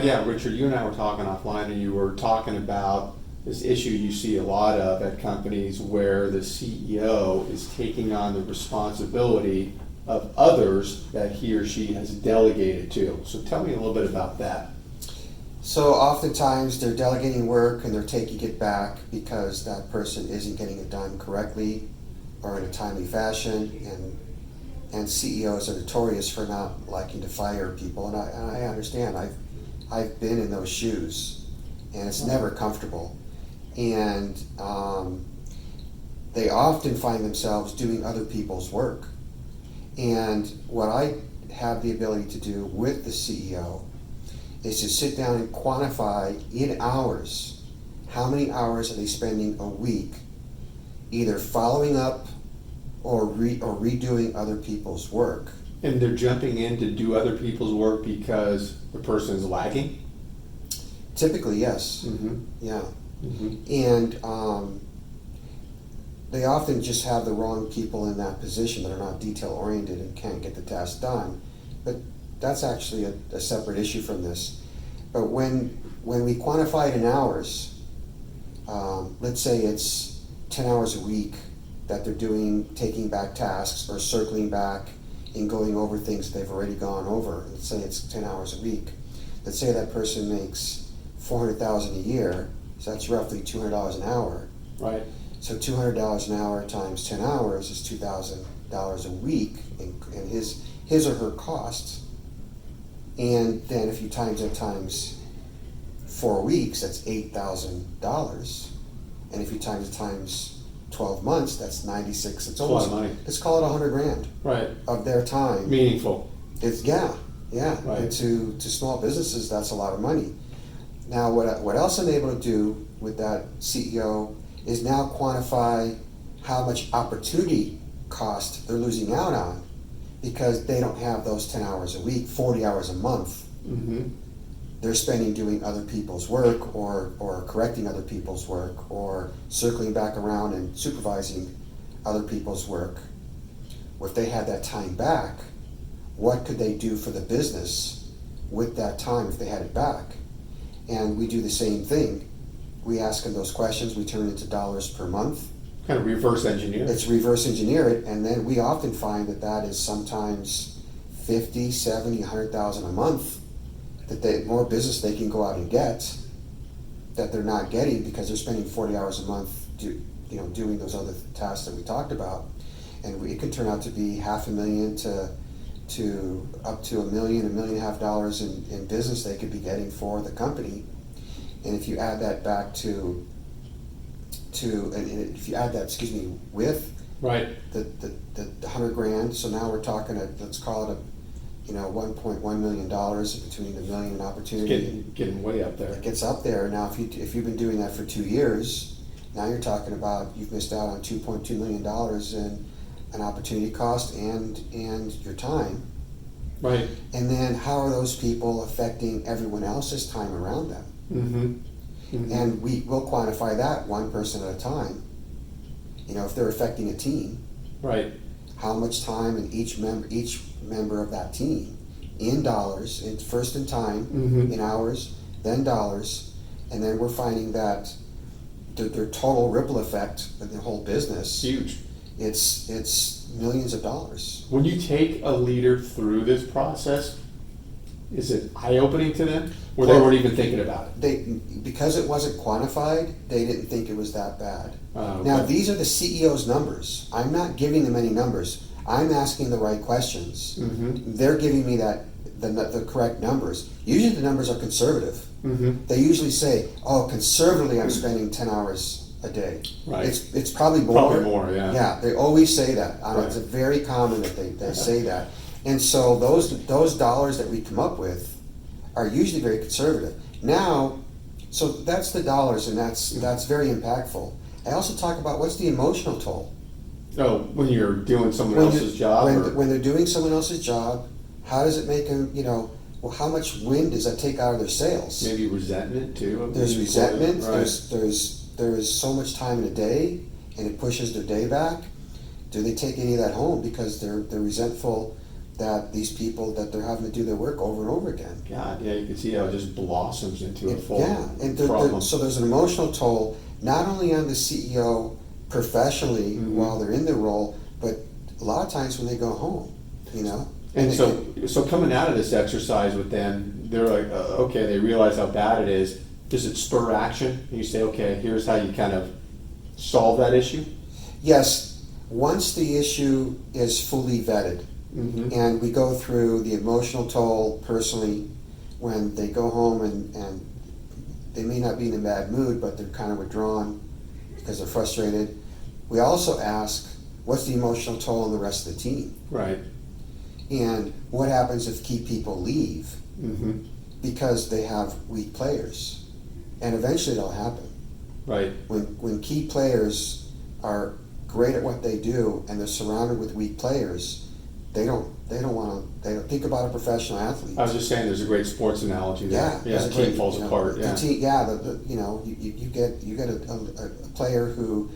yeah, Richard, you and I were talking offline, and you were talking about this issue you see a lot of at companies where the CEO is taking on the responsibility of others that he or she has delegated to. So tell me a little bit about that. So oftentimes they're delegating work and they're taking it back because that person isn't getting it done correctly or in a timely fashion, and CEOs are notorious for not liking to fire people, and I understand. I've been in those shoes, and it's never comfortable. And they often find themselves doing other people's work. And what I have the ability to do with the CEO is to sit down and quantify in hours how many hours are they spending a week either following up or redoing other people's work. And they're jumping in to do other people's work because the person is lagging? Typically, yes. Mm-hmm. Yeah. Mm-hmm. And they often just have the wrong people in that position that are not detail oriented and can't get the task done. But that's actually a separate issue from this. But when we quantify it in hours, let's say it's 10 hours a week that they're doing, taking back tasks or circling back and going over things they've already gone over. Let's say it's 10 hours a week. Let's say that person makes $400,000 a year, so that's roughly $200 an hour. Right. So $200 an hour times 10 hours is $2,000 a week in his or her costs. And then if you times it times 4 weeks, that's $8,000. And if you times it times 12 months, that's 96. It's almost, a lot of money. let's call it $100,000 Right. of their time. Meaningful. It's yeah. Right. And to small businesses, that's a lot of money. Now, what else I'm able to do with that CEO is now quantify how much opportunity cost they're losing out on because they don't have those 10 hours a week, 40 hours a month. Mm-hmm. They're spending doing other people's work or correcting other people's work or circling back around and supervising other people's work. If they had that time back, what could they do for the business with that time if they had it back? And we do the same thing. We ask them those questions, we turn it into dollars per month. Kind of reverse engineer. It's reverse engineer it, and then we often find that is sometimes 50, 70, 100,000 a month that more business they can go out and get that they're not getting because they're spending 40 hours a month doing those other tasks that we talked about. And it could turn out to be $500,000 to up to $1 million, $1.5 million in business they could be getting for the company. And if you add that back with right. the $100,000, so now we're talking let's call it $1.1 million between the million and opportunity. Getting way up there. It gets up there. Now if you've been doing that for 2 years, now you're talking about you've missed out on $2.2 million in an opportunity cost and your time. Right. And then how are those people affecting everyone else's time around them? Mm-hmm. Mm-hmm. And we'll quantify that one person at a time. If they're affecting a team, right. how much time in each member of that team in dollars, first in time, Mm-hmm. in hours, then dollars, and then we're finding that their total ripple effect of the whole business, Huge. it's millions of dollars. When you take a leader through this process, is it eye-opening to them? Or they weren't even thinking about it? Because it wasn't quantified, they didn't think it was that bad. Okay. Now, these are the CEO's numbers. I'm not giving them any numbers. I'm asking the right questions. Mm-hmm. They're giving me the correct numbers. Usually the numbers are conservative. Mm-hmm. They usually say, conservatively I'm spending 10 hours a day. Right. It's probably more. Probably more, yeah. Yeah, they always say that. Right. It's very common that they say that. And so those dollars that we come up with are usually very conservative. Now, so that's the dollars, and that's very impactful. I also talk about what's the emotional toll. Oh, when you're doing someone else's job? When they're doing someone else's job, how does it make them, how much wind does that take out of their sails? Maybe resentment too? There's resentment, Right. there's so much time in a day, and it pushes their day back. Do they take any of that home because they're resentful that these people, that they're having to do their work over and over again. God, yeah, you can see how it just blossoms into a full Yeah, and problem. so there's an emotional toll, not only on the CEO professionally Mhm. while they're in their role, but a lot of times when they go home, you know? And it- so coming out of this exercise with them, they're like, okay, they realize how bad it is. Does it spur action? And you say, okay, here's how you kind of solve that issue? Yes, once the issue is fully vetted, Mm-hmm. and we go through the emotional toll personally, when they go home and they may not be in a bad mood, but they're kind of withdrawn because they're frustrated. We also ask, what's the emotional toll on the rest of the team? Right. And what happens if key people leave Mm-hmm. because they have weak players? And eventually it'll happen. Right. When key players are great at what they do and they're surrounded with weak players, they don't think about a professional athlete. I was just saying, there's a great sports analogy there. Yeah, Yeah, there's the a great- team falls you know, apart. the Yeah. team, you know, you get a player who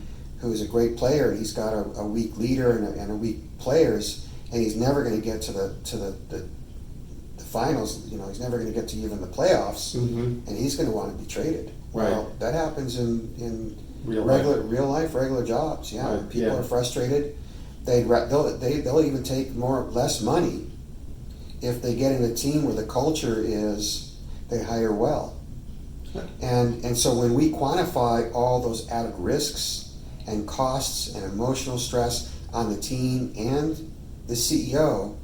is a great player, and he's got a weak leader and a weak players, and he's never going to get to the finals. You know, he's never going to get to even the playoffs, Mm-hmm. and he's going to want to be traded. Right. Well, that happens in Real life. regular jobs. Yeah, Right, when people yeah. are frustrated. They'll even take less money if they get in a team where the culture is they hire well. Right. And so when we quantify all those added risks and costs and emotional stress on the team and the CEO,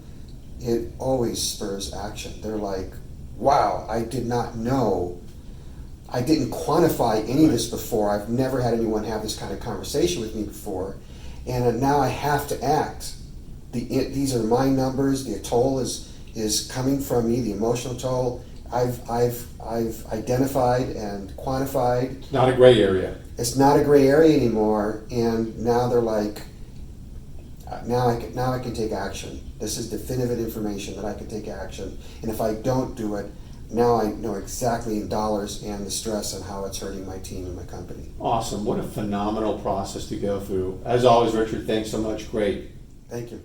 it always spurs action. They're like, wow, I did not know. I didn't quantify any of this before. I've never had anyone have this kind of conversation with me before. And now I have to act. These are my numbers. The toll is coming from me, the emotional toll. I've identified and quantified. Not a gray area. It's not a gray area anymore, and now they're like, now I can take action. This is definitive information that I can take action, and if I don't do it, now I know exactly in dollars and the stress and how it's hurting my team and my company. Awesome. What a phenomenal process to go through. As always, Richard, thanks so much. Great. Thank you.